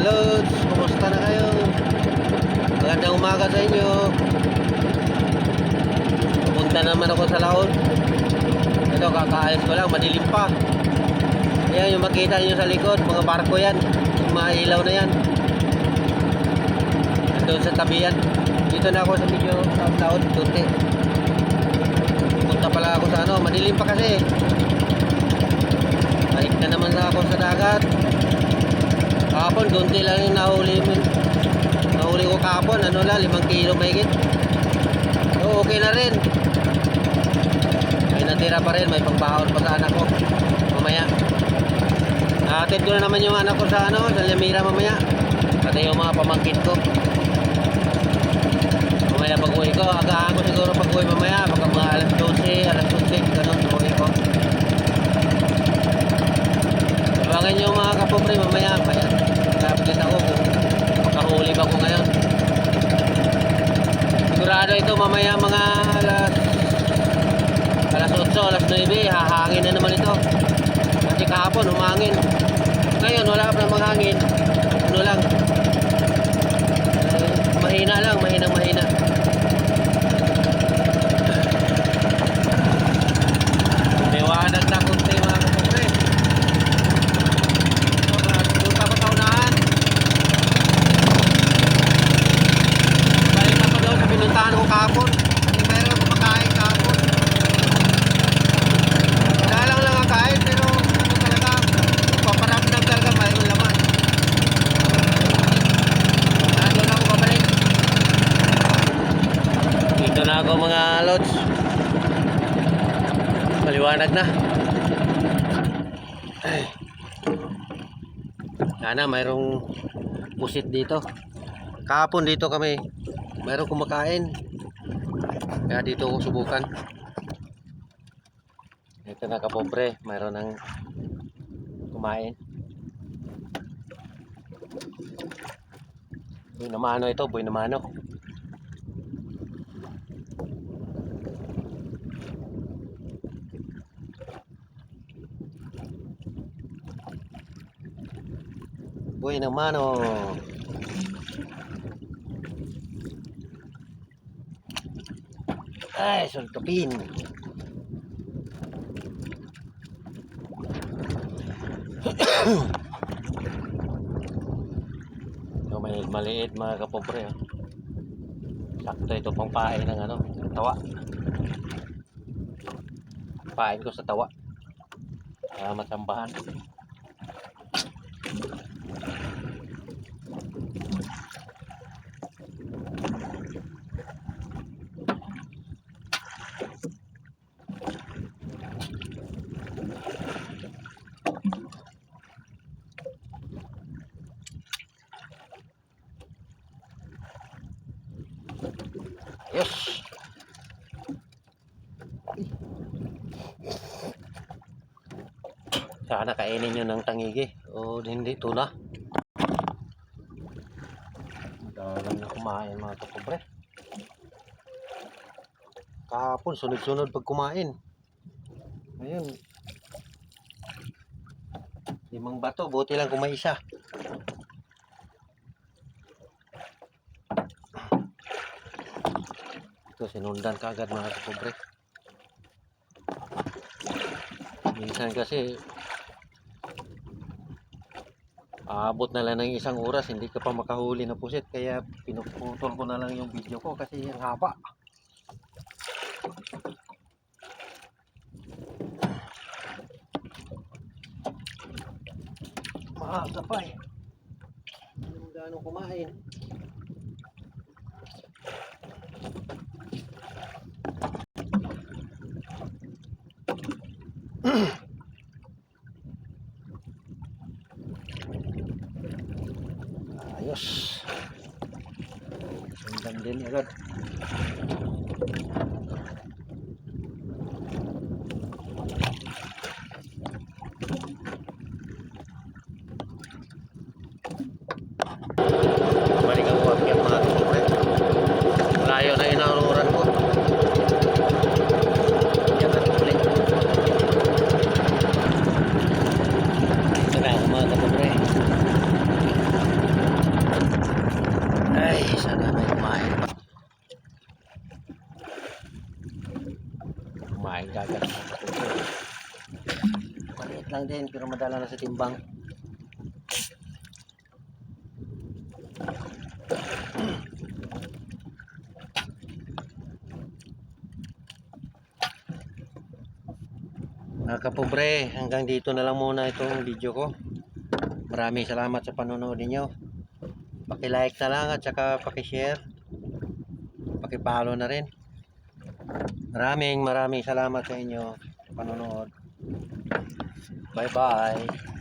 Lods, kumusta na kayo? Magandang umaga sa inyo. Pumunta naman ako sa laon. Ito, kakaayos ko lang, madilim pa. Ayan yung makita nyo sa likod, mga barko yan. Yung mga ilaw na yan. Doon sa tabi yan. Dito na ako sa medyo laon, tunti. Pumunta pala ako sa ano, madilim pa kasi. Balik na naman ako sa dagat. Kahapon, dunti lang yung nahuli ko kahapon. Ano lang, 5 kilo mahigit. So, okay na rin. May natira pa rin. May pangbaon pa sa anak ko. Mamaya. Atid ko na naman yung anak ko sa ano, sa Lamira mamaya. Pati yung mga pamangkin ko. Mamaya pag-uwi ko. Agahan ko siguro pag-uwi mamaya. Baka mga alas 12, alas 12. Ganun, pag-uwi ko. Abangan yung mga kapobre mamaya. Kapit ako kung makahuli ba ko ngayon. Sigurado ito mamaya mga alas 8, alas 9. Hahangin na naman ito. Kasi kahapon humangin. Ngayon wala pa namang hangin. Ano lang. Mahina lang. Mahina. Liwanag na kunti mga kapobre. Pinuntahan ko kahapon. Hindi meron kumakain kahapon. Dalang lang ang kain pero ano talaga, paparamdam talaga mayroon laman. Nandun lang ako babalik. Dito na ako mga lods. Maliwanag na. Ay. Sana mayroong pusit dito. Kahapon dito kami mayroong kumakain. Kaya dito ko subukan. Ito na kapobre. Mayroon ng kumain. Buhay na mano ito. Buhay na mano. Buhay na mano. Ay, sultupin. So, may maliit mga kapobre. Oh. Sakto ito pang pain ng ano, tawa. Pain ko sa tawa. Matambahan. Yes. Sana kainin nyo ng tangigi o hindi tuna. Dalang na kumain mga kapobre. Kahapon sunod-sunod pag kumain. Ayun. 5 bato, buti lang kung may isa. Ito sinundan kaagad mga kapobre. Minsan kasi aabot na lang ng 1 oras hindi ka pa makahuli na pusit, kaya pinuputol ko na lang yung video ko kasi ang haba. Maaga pa eh. Anong gano'ng kumain. Ayos. Sundan din agad. Balik ako akyat mga kapobre. Layo na inaruran ko. Yan na ulit. Ito na ako mga kapobre. kumain dagat. Maliit lang din pero madala na sa timbang. Mga kapobre, hanggang dito na lang muna itong video ko. Maraming salamat sa panonood ninyo. Paki-like na lang at saka paki-share. Paki-follow na rin. Maraming salamat sa inyo sa panonood. Bye-bye.